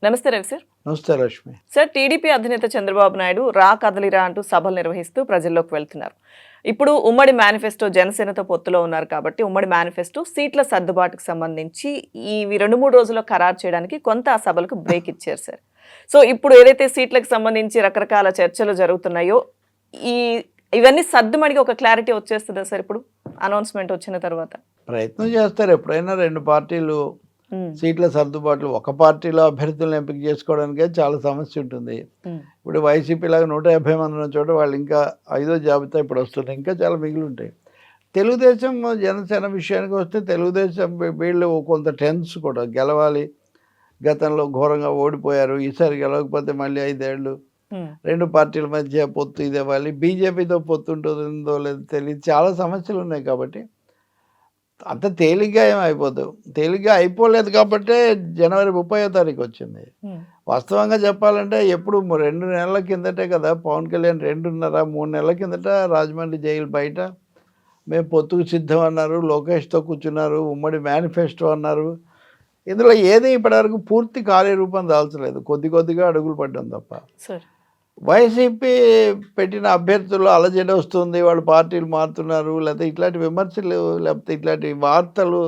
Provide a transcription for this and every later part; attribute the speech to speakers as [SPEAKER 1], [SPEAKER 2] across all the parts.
[SPEAKER 1] నమస్తే రవి సార్.
[SPEAKER 2] నమస్తే Lakshmi.
[SPEAKER 1] Sir, TDP అధినేత చంద్రబాబు నాయుడు రా కదలిరా అంటూ సభలు నిర్వహిస్తూ ప్రజల్లోకి వెళ్తున్నారు. ఇప్పుడు ఉమ్మడి మేనిఫెస్టో జనసేనతో పొత్తులో ఉన్నారు కాబట్టి ఉమ్మడి మేనిఫెస్టో సీట్ల సర్దుబాటుకు సంబంధించి ఇవి 2-3 రోజుల్లో ఖరారు చేయడానికి కొంత ఆ సభలకు బ్రేక్ ఇచ్చారు సార్. సో ఇప్పుడు ఏదైతే సీట్లకు సంబంధించి రకరకాల చర్చలు జరుగుతున్నాయో ఈ ఇవన్నీ సర్దుమడిగి ఒక క్లారిటీ వచ్చేస్తుందా సార్ ఇప్పుడు అనౌన్స్మెంట్ వచ్చిన తర్వాత?
[SPEAKER 2] ప్రయత్నం చేస్తారు ఎప్పుడైనా రెండు పార్టీలు సీట్ల సర్దుబాట్లు. ఒక పార్టీలో అభ్యర్థులను ఎంపిక చేసుకోవడానికే చాలా సమస్య ఉంటుంది. ఇప్పుడు వైసీపీ లాగా 150 మంది ఉన్న చోట వాళ్ళు ఇంకా 5వ జాబితా ఇప్పుడు వస్తుంది, ఇంకా చాలా మిగిలి ఉంటాయి. తెలుగుదేశం జనసేన విషయానికి వస్తే తెలుగుదేశం వీళ్ళు కొంత టెన్స్ కూడా గెలవాలి. గతంలో ఘోరంగా ఓడిపోయారు, ఈసారి గెలవకపోతే మళ్ళీ 5 ఏళ్ళు రెండు పార్టీల మధ్య పొత్తు ఇదేవాలి. బీజేపీతో పొత్తు ఉంటుందో లేదో తెలియదు, చాలా సమస్యలు ఉన్నాయి. కాబట్టి అంత తేలిగ్గా ఏం అయిపోదు, తేలిగ్గా అయిపోలేదు కాబట్టి జనవరి 30వ తారీఖు వచ్చింది. వాస్తవంగా చెప్పాలంటే ఎప్పుడు 2 నెలల కిందటే కదా పవన్ కళ్యాణ్ 2.5-3 నెలల కిందట రాజమండ్రి జైలు బయట మేము పొత్తుకు సిద్ధం అన్నారు, లోకేష్తో కూర్చున్నారు, ఉమ్మడి మేనిఫెస్టో అన్నారు. ఇందులో ఏది ఇప్పటివరకు పూర్తి కార్యరూపం దాల్చలేదు, కొద్ది కొద్దిగా అడుగులు పడ్డం తప్ప. వైసీపీ పెట్టిన అభ్యర్థులు అలజడి వస్తుంది, వాళ్ళు పార్టీలు మారుతున్నారు, లేకపోతే ఇట్లాంటి విమర్శలు, లేకపోతే ఇట్లాంటి వార్తలు,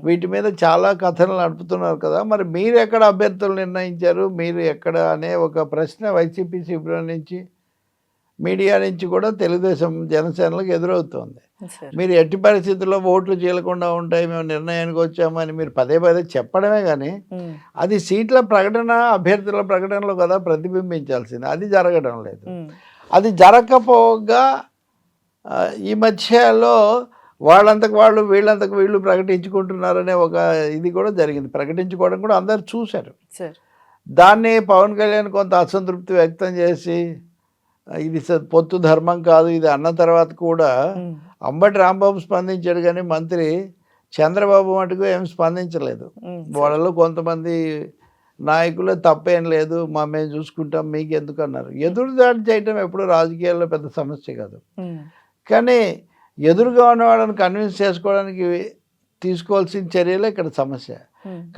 [SPEAKER 2] వీటి మీద చాలా కథలు నడుపుతున్నారు కదా. మరి మీరు ఎక్కడ అభ్యర్థులు నిర్ణయించారు, మీరు ఎక్కడ అనే ఒక ప్రశ్న వైసీపీ శిబిరం నుంచి, మీడియా నుంచి కూడా తెలుగుదేశం జనసేనలకు ఎదురవుతోంది. మీరు ఎట్టి పరిస్థితుల్లో ఓట్లు చీలకుండా ఉంటాయి, మేము నిర్ణయానికి వచ్చామని మీరు పదే పదే చెప్పడమే కానీ అది సీట్ల ప్రకటన, అభ్యర్థుల ప్రకటనలో కదా ప్రతిబింబించాల్సింది. అది జరగడం లేదు. అది జరగకపోగా ఈ మధ్యలో వాళ్ళంతకు వాళ్ళు వీళ్ళంతకు వీళ్ళు ప్రకటించుకుంటున్నారనే ఒక ఇది కూడా జరిగింది. ప్రకటించుకోవడం కూడా అందరు చూశారు. దాన్ని పవన్ కళ్యాణ్ కొంత అసంతృప్తి వ్యక్తం చేసి ఇది పొత్తు ధర్మం కాదు ఇది అన్న తర్వాత కూడా అంబటి రాంబాబు స్పందించాడు, కానీ మంత్రి చంద్రబాబు మటుకు ఏం స్పందించలేదు. వాళ్ళలో కొంతమంది నాయకులు తప్పేం లేదు, మేము చూసుకుంటాం మీకు ఎందుకు అన్నారు. ఎదురుదాడి చేయటం ఎప్పుడు రాజకీయాల్లో పెద్ద సమస్య కాదు, కానీ ఎదురుగా ఉన్న వాళ్ళని కన్విన్స్ చేసుకోవడానికి తీసుకోవాల్సిన చర్యలే ఇక్కడ సమస్య.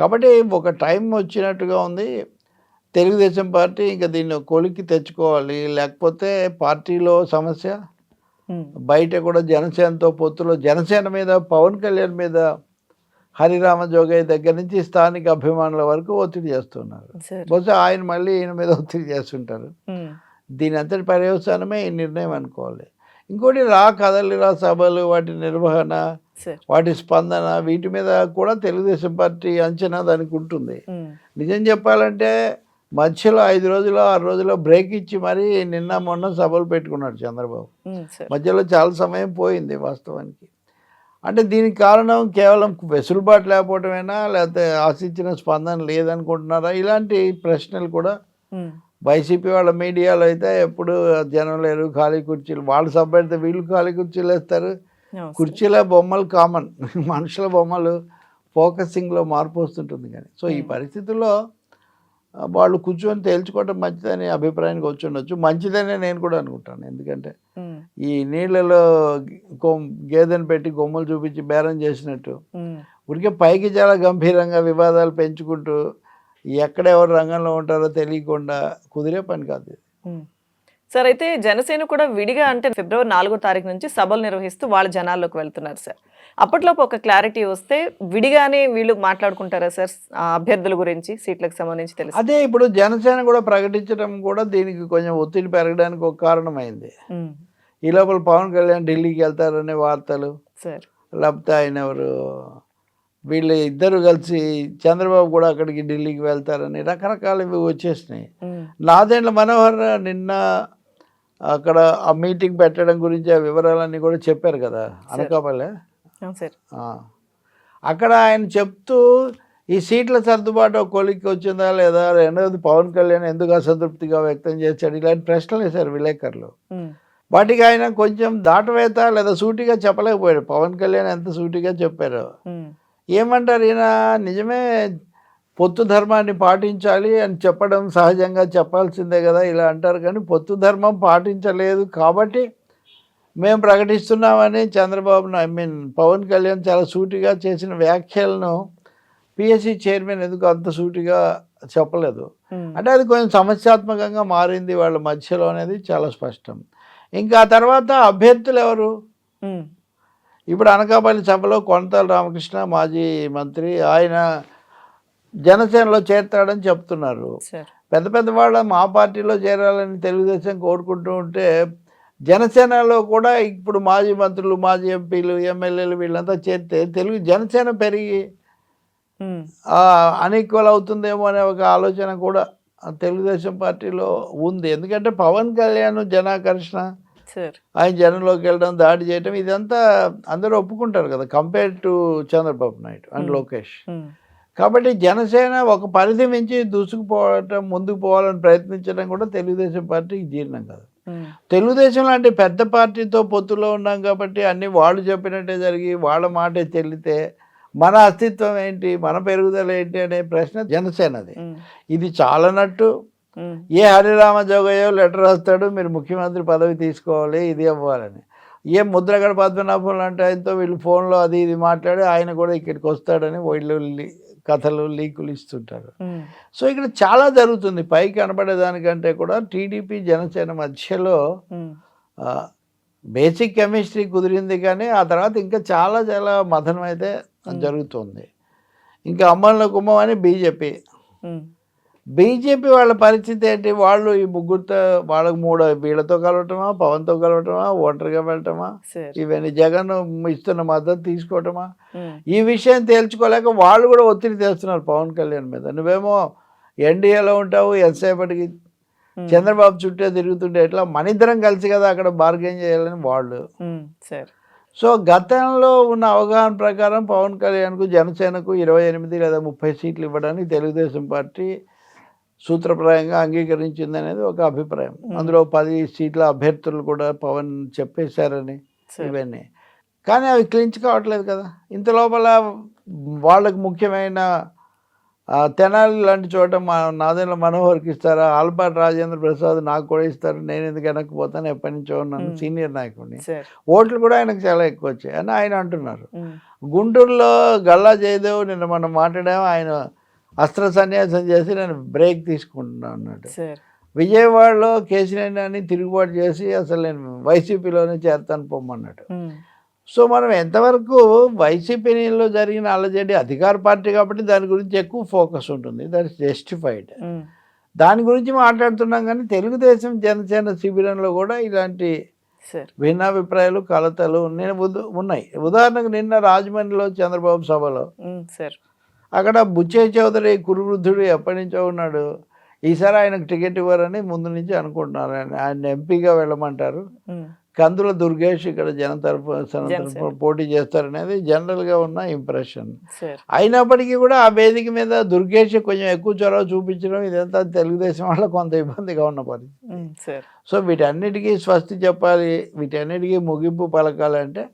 [SPEAKER 2] కాబట్టి ఒక టైం వచ్చినట్టుగా ఉంది. తెలుగుదేశం పార్టీ ఇంకా దీన్ని కొలిక్కి తెచ్చుకోవాలి, లేకపోతే పార్టీలో సమస్య, బయట కూడా జనసేనతో పొత్తులో జనసేన మీద, పవన్ కళ్యాణ్ మీద, హరిరామ జోగయ్య దగ్గర నుంచి స్థానిక అభిమానుల వరకు ఒత్తిడి చేస్తున్నారు. బహుశా ఆయన మళ్ళీ ఈయన మీద ఒత్తిడి చేస్తుంటారు. దీని అంతటి పర్యవసానమే ఈ నిర్ణయం అనుకోవాలి. ఇంకోటి కదలిరా సభలు, వాటి నిర్వహణ, వాటి స్పందన, వీటి మీద కూడా తెలుగుదేశం పార్టీ అంచనా దానికి ఉంటుంది. నిజం చెప్పాలంటే మధ్యలో 5 రోజులు 6 రోజుల్లో బ్రేక్ ఇచ్చి మరీ నిన్న మొన్న సభలు పెట్టుకున్నాడు చంద్రబాబు. మధ్యలో చాలా సమయం పోయింది వాస్తవానికి. అంటే దీనికి కారణం కేవలం వెసులుబాటు లేకపోవటమేనా, లేకపోతే ఆశించిన స్పందన లేదనుకుంటున్నారా? ఇలాంటి ప్రశ్నలు కూడా వైసీపీ వాళ్ళ మీడియాలో అయితే ఎప్పుడు జనం లేరు, ఖాళీ కుర్చీలు, వాళ్ళు సభ పెడితే వీళ్ళు ఖాళీ కుర్చీలు వేస్తారు. కుర్చీల బొమ్మలు కామన్, మనుషుల బొమ్మలు ఫోకసింగ్లో మార్పు వస్తుంటుంది. కానీ సో ఈ పరిస్థితుల్లో వాళ్ళు కూర్చొని తేల్చుకోవడం మంచిదని అభిప్రాయానికి వచ్చి ఉండొచ్చు. మంచిదనే నేను కూడా అనుకుంటాను. ఎందుకంటే ఈ నీళ్ళలో గేదెను పెట్టి కొమ్మలు చూపించి బేరం చేసినట్టు ఉడికే పైకి చాలా గంభీరంగా వివాదాలు పెంచుకుంటూ ఎక్కడెవరు రంగంలో ఉంటారో తెలియకుండా కుదిరే పని కాదు.
[SPEAKER 1] సార్, అయితే జనసేన కూడా విడిగా అంటే ఫిబ్రవరి 4వ తారీఖు నుంచి సభలు నిర్వహిస్తూ వాళ్ళ జనాల్లోకి వెళ్తున్నారు సార్. అప్పట్లోపు ఒక క్లారిటీ వస్తే విడిగానే వీళ్ళు మాట్లాడుకుంటారా సార్ అభ్యర్థుల గురించి, సీట్లకు సంబంధించి? తెలుసు
[SPEAKER 2] అదే ఇప్పుడు జనసేన కూడా ప్రకటించడం కూడా దీనికి కొంచెం ఒత్తిడి పెరగడానికి ఒక కారణమైంది. ఈ లోపల పవన్ కళ్యాణ్ ఢిల్లీకి వెళ్తారనే వార్తలు, లేకపోతే ఆయన ఎవరు వీళ్ళు ఇద్దరు కలిసి చంద్రబాబు కూడా అక్కడికి ఢిల్లీకి వెళ్తారని రకరకాలవి వచ్చేసినాయి. నాదెండ్ల మనోహర్ నిన్న అక్కడ ఆ మీటింగ్ పెట్టడం గురించి ఆ వివరాలన్నీ కూడా చెప్పారు కదా అనకాపల్లె. అక్కడ ఆయన చెప్తూ ఈ సీట్ల సర్దుబాటు కొలిక్కి వచ్చిందా లేదా, రెండవది పవన్ కళ్యాణ్ ఎందుకు అసంతృప్తిగా వ్యక్తం చేశాడు, ఇలాంటి ప్రశ్నలు వేశారు విలేకరులు. వాటికి ఆయన కొంచెం దాటవేత లేదా సూటిగా చెప్పలేకపోయాడు. పవన్ కళ్యాణ్ ఎంత సూటిగా చెప్పారు. ఏమంటారు ఈయన, నిజమే పొత్తు ధర్మాన్ని పాటించాలి అని చెప్పడం సహజంగా చెప్పాల్సిందే కదా ఇలా అంటారు, కానీ పొత్తు ధర్మం పాటించలేదు కాబట్టి మేము ప్రకటిస్తున్నామని చంద్రబాబు పవన్ కళ్యాణ్ చాలా సూటిగా చేసిన వ్యాఖ్యలను పిఎస్సి చైర్మన్ ఎందుకు అంత సూటిగా చెప్పలేదు. అంటే అది కొంచెం సమస్యాత్మకంగా మారింది వాళ్ళ మధ్యలో అనేది చాలా స్పష్టం. ఇంకా ఆ తర్వాత అభ్యర్థులు ఎవరు? ఇప్పుడు అనకాపల్లి సభలో కొనతాల రామకృష్ణ మాజీ మంత్రి, ఆయన జనసేనలో చేరతాడని చెప్తున్నారు. పెద్ద పెద్ద వాళ్ళ మా పార్టీలో చేరాలని తెలుగుదేశం కోరుకుంటూ ఉంటే, జనసేనలో కూడా ఇప్పుడు మాజీ మంత్రులు, మాజీ ఎంపీలు, ఎమ్మెల్యేలు వీళ్ళంతా చేరితే జనసేన పెరిగి అన్ఈక్వల్ అవుతుందేమో అనే ఒక ఆలోచన కూడా తెలుగుదేశం పార్టీలో ఉంది. ఎందుకంటే పవన్ కళ్యాణ్ జనాకర్షణ, ఆయన జనంలోకి వెళ్ళడం, దాడి చేయడం, ఇదంతా అందరూ ఒప్పుకుంటారు కదా, compare to Chandrababu Naidu and Lokesh. కాబట్టి జనసేన ఒక పరిధి మించి దూసుకుపోవటం, ముందుకు పోవాలని ప్రయత్నించడం కూడా తెలుగుదేశం పార్టీకి జీర్ణం కాదు. తెలుగుదేశం లాంటి పెద్ద పార్టీతో పొత్తులో ఉన్నాం కాబట్టి అన్నీ వాళ్ళు చెప్పినట్టే జరిగి వాళ్ళ మాటే చెల్లితే మన అస్తిత్వం ఏంటి, మన పెరుగుదల ఏంటి అనే ప్రశ్న జనసేనది. ఇది చాలనట్టు ఏ హరిరామ జోగయ్యో లెటర్ రాస్తాడు, మీరు ముఖ్యమంత్రి పదవి తీసుకోవాలి, ఇది అవ్వాలని. ఏ ముద్రగడ పద్మనాభం లాంటి ఆయనతో వీళ్ళు ఫోన్లో అది ఇది మాట్లాడి ఆయన కూడా ఇక్కడికి వస్తాడని వీళ్ళు కథలు లీకులు ఇస్తుంటారు. సో ఇక్కడ చాలా జరుగుతుంది. పైకి కనబడేదానికంటే కూడా టీడీపీ జనసేన మధ్యలో బేసిక్ కెమిస్ట్రీ కుదిరింది, కానీ ఆ తర్వాత ఇంకా చాలా చాలా మథనం అయితే జరుగుతుంది. ఇంకా అమ్మల కుమ్మం అని బీజేపీ వాళ్ళ పరిస్థితి ఏంటి? వాళ్ళు ఈ ముగ్గురితో వాళ్ళకి వీళ్ళతో కలవటమా, పవన్తో కలవటమా, ఒంటరిగా వెళ్ళటమా, ఇవన్నీ జగన్ ఇస్తున్న మద్దతు తీసుకోవటమా, ఈ విషయం తేల్చుకోలేక వాళ్ళు కూడా ఒత్తిడి తెస్తున్నారు పవన్ కళ్యాణ్ మీద. నువ్వేమో ఎన్డీఏలో ఉంటావు, ఎంతసేపటికి చంద్రబాబు చుట్టే తిరుగుతుంటే ఎట్లా, మనిద్దరం కలిసి కదా అక్కడ బార్గెన్ చేయాలని వాళ్ళు. సో గతంలో ఉన్న అవగాహన ప్రకారం పవన్ కళ్యాణ్కు జనసేనకు 28 లేదా 30 సీట్లు ఇవ్వడానికి తెలుగుదేశం పార్టీ సూత్రప్రాయంగా అంగీకరించింది అనేది ఒక అభిప్రాయం. అందులో 10 సీట్ల అభ్యర్థులు కూడా పవన్ చెప్పేశారని ఇవన్నీ, కానీ అవి క్లించ్ కావట్లేదు కదా. ఇంత లోపల వాళ్ళకు ముఖ్యమైన తెనాలి లాంటి చోట నాదెండ్ల మనోహర్కి ఇస్తారా, ఆల్పాటి రాజేంద్ర ప్రసాద్ నాకు కూడా ఇస్తారు, నేను ఎందుకు వెనక్కిపోతాను, ఎప్పటి నుంచో ఉన్నాను, సీనియర్ నాయకుడిని, ఓట్లు కూడా ఆయనకు చాలా ఎక్కువ వచ్చాయి అని ఆయన అంటున్నారు. గుంటూరులో గల్లా జయదేవ్ నిన్న మనం మాట్లాడాము, ఆయన అస్త్ర సన్యాసం చేసి నేను బ్రేక్ తీసుకుంటున్నాను అన్నాడు. విజయవాడలో కేసీఆర్ని తిరుగుబాటు చేసి అసలు నేను వైసీపీలోనే చేరతాను పొమ్మన్నాడు. సో మనం ఎంతవరకు వైసీపీలో జరిగిన అల్లజడి అధికార పార్టీ కాబట్టి దాని గురించి ఎక్కువ ఫోకస్ ఉంటుంది, దట్ ఇస్ జస్టిఫైడ్. దాని గురించి మాట్లాడుతున్నాం, కానీ తెలుగుదేశం జనసేన శిబిరంలో కూడా ఇలాంటి భిన్నాభిప్రాయాలు, కలతలు ఉన్నాయి. ఉదాహరణకు నిన్న రాజమండ్రిలో చంద్రబాబు సభలో అక్కడ బుచ్చయ్య చౌదరి కురువృద్ధుడు ఎప్పటి నుంచో ఉన్నాడు, ఈసారి ఆయనకు టికెట్ ఇవ్వరని ముందు నుంచి అనుకుంటున్నారు. ఆయన ఎంపీగా వెళ్ళమంటారు. కందుల దుర్గేష్ ఇక్కడ జనం తరఫున పోటీ చేస్తారనేది జనరల్గా ఉన్న ఇంప్రెషన్. అయినప్పటికీ కూడా ఆ వేదిక మీద దుర్గేష్ కొంచెం ఎక్కువ చొరవ చూపించడం ఇదంతా తెలుగుదేశం వల్ల కొంత ఇబ్బందిగా ఉన్న పరిస్థితి. సో వీటన్నిటికీ స్వస్తి చెప్పాలి, వీటన్నిటికీ ముగింపు పలకాలంటే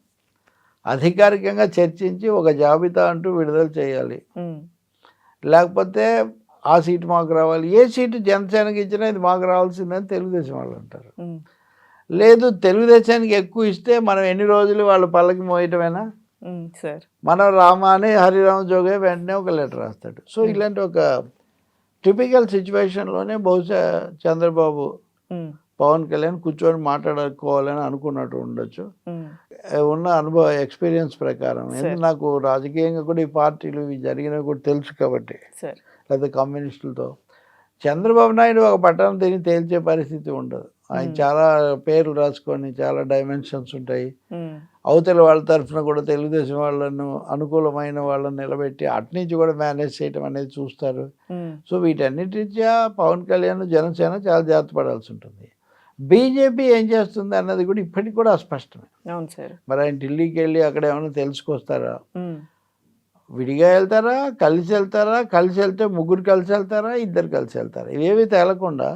[SPEAKER 2] అధికారికంగా చర్చించి ఒక జాబితా అంటూ విడుదల చేయాలి. లేకపోతే ఆ సీటు మాకు రావాలి, ఏ సీటు జనసేనకి ఇచ్చినా ఇది మాకు రావాల్సిందని తెలుగుదేశం వాళ్ళు అంటారు. లేదు తెలుగుదేశానికి ఎక్కువ ఇస్తే మనం ఎన్ని రోజులు వాళ్ళ పల్లకి మోయటమేనా, మనం రామాని హరిరామ జోగే వెంటనే ఒక లెటర్ రాస్తాడు. సో ఇలాంటి ఒక టిపికల్ సిచ్యువేషన్లోనే బహుశా చంద్రబాబు పవన్ కళ్యాణ్ కూర్చొని మాట్లాడుకోవాలని అనుకున్నట్టు ఉండొచ్చు. ఉన్న అనుభవ ఎక్స్పీరియన్స్ ప్రకారం, ఎందుకు నాకు రాజకీయంగా కూడా ఈ పార్టీలు ఇవి జరిగినవి కూడా తెలుసు కాబట్టి, లేదా కమ్యూనిస్టులతో చంద్రబాబు నాయుడు ఒక పట్టణం తిని తేల్చే పరిస్థితి ఉండదు. ఆయన చాలా పేర్లు రాసుకొని చాలా డైమెన్షన్స్ ఉంటాయి. అవతల వాళ్ళ తరఫున కూడా తెలుగుదేశం వాళ్ళను అనుకూలమైన వాళ్ళని నిలబెట్టి అట్నుంచి కూడా మేనేజ్ చేయడం అనేది చూస్తారు. సో వీటన్నిటిగా పవన్ కళ్యాణ్ జనసేన చాలా జాగ్రత్త పడాల్సి ఉంటుంది. బీజేపీ ఏం చేస్తుంది అన్నది కూడా ఇప్పటికి కూడా అస్పష్టమే. మరి ఆయన ఢిల్లీకి వెళ్ళి అక్కడ ఏమైనా తెలుసుకొస్తారా, విడిగా వెళ్తారా, కలిసి వెళ్తారా, కలిసి వెళ్తే ముగ్గురు కలిసి వెళ్తారా, ఇద్దరు కలిసి వెళ్తారా, ఇవేవి తేలకుండా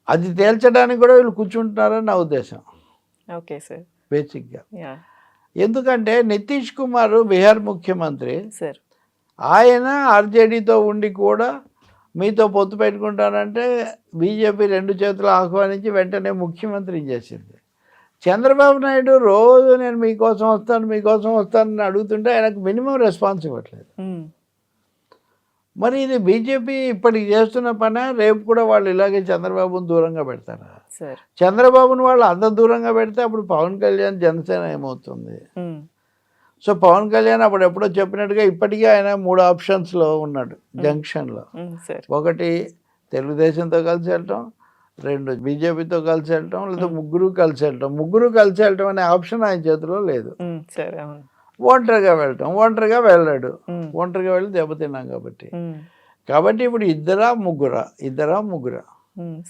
[SPEAKER 2] అది తేల్చడానికి కూడా వీళ్ళు కూర్చుంటున్నారని నా ఉద్దేశం బేసిక్గా. ఎందుకంటే నితీష్ కుమార్ బీహార్ ముఖ్యమంత్రి, ఆయన ఆర్జేడీతో ఉండి కూడా మీతో పొత్తు పెట్టుకుంటానంటే బీజేపీ 2 చేతులు ఆహ్వానించి వెంటనే ముఖ్యమంత్రి చేసింది. చంద్రబాబు నాయుడు రోజు నేను మీకోసం వస్తాను అని అడుగుతుంటే ఆయనకు మినిమం రెస్పాన్స్ ఇవ్వట్లేదు. మరి ఇది బీజేపీ ఇప్పటికి చేస్తున్న పని, రేపు కూడా వాళ్ళు ఇలాగే చంద్రబాబును దూరంగా పెడతారా?
[SPEAKER 1] సార్
[SPEAKER 2] చంద్రబాబును వాళ్ళు అంత దూరంగా పెడితే అప్పుడు పవన్ కళ్యాణ్ జనసేన ఏమవుతుంది?
[SPEAKER 1] ఉమ్,
[SPEAKER 2] సో పవన్ కళ్యాణ్ అప్పుడు ఎప్పుడో చెప్పినట్టుగా ఇప్పటికీ ఆయన 3 ఆప్షన్స్లో ఉన్నాడు జంక్షన్లో.
[SPEAKER 1] సార్
[SPEAKER 2] ఒకటి తెలుగుదేశంతో కలిసి వెళ్ళటం, 2 బీజేపీతో కలిసి వెళ్ళటం, లేదా ముగ్గురు కలిసి వెళ్ళటం. ముగ్గురు కలిసి వెళ్ళటం అనే ఆప్షన్ ఆయన చేతిలో లేదు.
[SPEAKER 1] సార్ అవును
[SPEAKER 2] ఒంటరిగా వెళ్ళటం, ఒంటరిగా వెళ్ళాడు.
[SPEAKER 1] ఉమ్,
[SPEAKER 2] ఒంటరిగా వెళ్ళి దెబ్బతిన్నాం కాబట్టి.
[SPEAKER 1] ఉమ్,
[SPEAKER 2] కాబట్టి ఇప్పుడు ఇద్దరా ముగ్గురా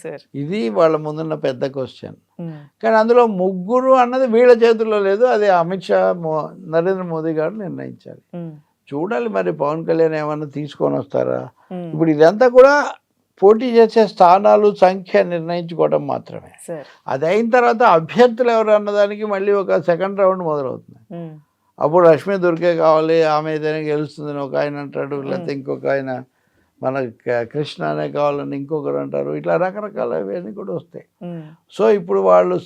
[SPEAKER 1] సార్
[SPEAKER 2] ఇది వాళ్ళ ముందున్న పెద్ద క్వశ్చన్.
[SPEAKER 1] ఉమ్,
[SPEAKER 2] కానీ అందులో ముగ్గురు అన్నది వీళ్ళ చేతుల్లో లేదు. అది అమిత్ షా, నరేంద్ర మోదీ గారు నిర్ణయించాలి.
[SPEAKER 1] ఉమ్,
[SPEAKER 2] చూడాలి మరి పవన్ కళ్యాణ్ ఏమన్నా తీసుకొని వస్తారా.
[SPEAKER 1] ఉమ్,
[SPEAKER 2] ఇప్పుడు ఇదంతా కూడా పోటీ చేసే స్థానాలు సంఖ్య నిర్ణయించుకోవడం మాత్రమే.
[SPEAKER 1] సార్
[SPEAKER 2] అది అయిన తర్వాత అభ్యర్థులు ఎవరు అన్నదానికి మళ్ళీ ఒక సెకండ్ రౌండ్ మొదలవుతుంది.
[SPEAKER 1] ఉమ్,
[SPEAKER 2] అప్పుడు రష్మి దుర్గే కావాలి, ఆమె ఏదైనా గెలుస్తుందని ఒక ఆయన అంటాడు, లేకపోతే ఇంకొక ఆయన మన కృష్ణ అనే కావాలని ఇంకొకరు అంటారు. ఇట్లా రకరకాల ఇవన్నీ కూడా వస్తాయి.
[SPEAKER 1] ఉమ్,
[SPEAKER 2] సో ఇప్పుడు వాళ్ళు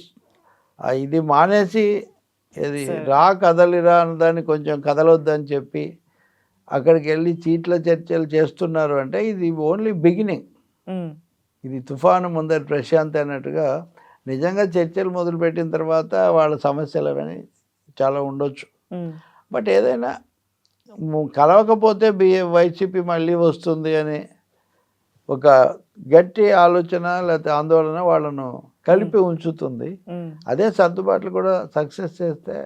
[SPEAKER 2] ఇది మానేసి ఇది రా కదలిరా అన్నదాన్ని కొంచెం కదలొద్దని చెప్పి అక్కడికి వెళ్ళి సీట్ల చర్చలు చేస్తున్నారు అంటే ఇది ఓన్లీ బిగినింగ్.
[SPEAKER 1] ఉమ్,
[SPEAKER 2] ఇది తుఫాను ముందరి ప్రశాంత్ అన్నట్టుగా నిజంగా చర్చలు మొదలుపెట్టిన తర్వాత వాళ్ళ సమస్యలు అవన్నీ చాలా ఉండొచ్చు.
[SPEAKER 1] ఉమ్,
[SPEAKER 2] బట్ ఏదైనా కలవకపోతే వైసీపీ మళ్ళీ వస్తుంది అని ఒక గట్టి ఆలోచన లేకపోతే ఆందోళన వాళ్ళను కలిపి ఉంచుతుంది.
[SPEAKER 1] ఉమ్.
[SPEAKER 2] అదే సర్దుబాట్లు కూడా సక్సెస్ చేస్తే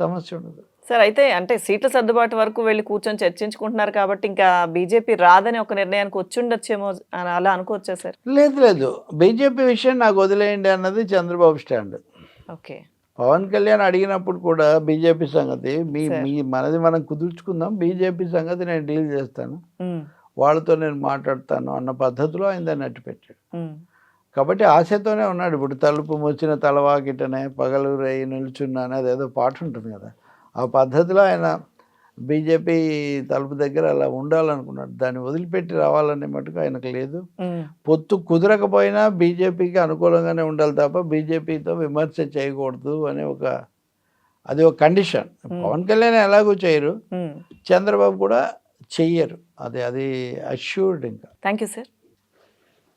[SPEAKER 2] సమస్య ఉండదు.
[SPEAKER 1] సార్ అయితే అంటే సీట్ల సర్దుబాటు వరకు వెళ్ళి కూర్చొని చర్చించుకుంటున్నారు కాబట్టి ఇంకా బీజేపీ రాదని ఒక నిర్ణయానికి వచ్చి ఉండొచ్చేమో అని అలా అనుకోవచ్చా సార్?
[SPEAKER 2] లేదు బీజేపీ విషయం నాకు వదిలేయండి అన్నది చంద్రబాబు స్టాండ్.
[SPEAKER 1] ఓకే
[SPEAKER 2] పవన్ కళ్యాణ్ అడిగినప్పుడు కూడా బీజేపీ సంగతి
[SPEAKER 1] సరే.
[SPEAKER 2] మనది మనం కుదుర్చుకుందాం, బీజేపీ సంగతి నేను డీల్ చేస్తాను,
[SPEAKER 1] ఉమ్,
[SPEAKER 2] వాళ్ళతో నేను మాట్లాడతాను అన్న పద్ధతిలో ఆయన దాన్ని అట్టిపెట్టాడు.
[SPEAKER 1] ఉమ్,
[SPEAKER 2] కాబట్టి ఆశతోనే ఉన్నాడు. ఇప్పుడు తలుపు మొచ్చిన తలవాకిటనే పగలు రేయి నిల్చున్నాను అదేదో పాట ఉంటుంది కదా, ఆ పద్ధతిలో ఆయన బీజేపీ తలుపు దగ్గర అలా ఉండాలనుకున్నాడు. దాన్ని వదిలిపెట్టి రావాలనే మటుకు ఆయనకు లేదు.
[SPEAKER 1] ఉమ్,
[SPEAKER 2] పొత్తు కుదరకపోయినా బీజేపీకి అనుకూలంగానే ఉండాలి తప్ప బీజేపీతో విమర్శ చేయకూడదు అనే అది ఒక కండిషన్. పవన్ కళ్యాణ్ ఎలాగూ చేయరు,
[SPEAKER 1] ఉమ్.
[SPEAKER 2] చంద్రబాబు కూడా చెయ్యరు. అది అష్యూర్డ్. ఇంకా
[SPEAKER 1] థ్యాంక్ యూ సార్.